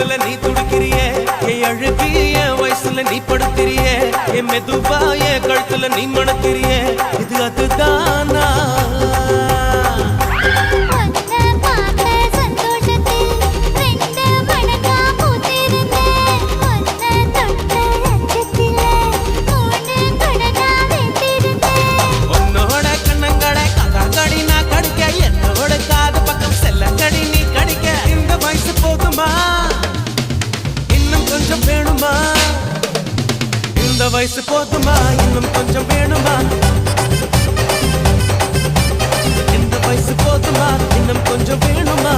தொடுதல நீ துடிக்கிறியே என் அழுகி என் வயசுல நீ படுத்திரியே என் மெதுவா என் கழுத்துல நீ மணக்கிறியே இது அதுதானா இந்த வயசு போதுமா இன்னும் கொஞ்சம் வேணுமா இந்த வயசு போதுமா இன்னும் கொஞ்சம் வேணுமா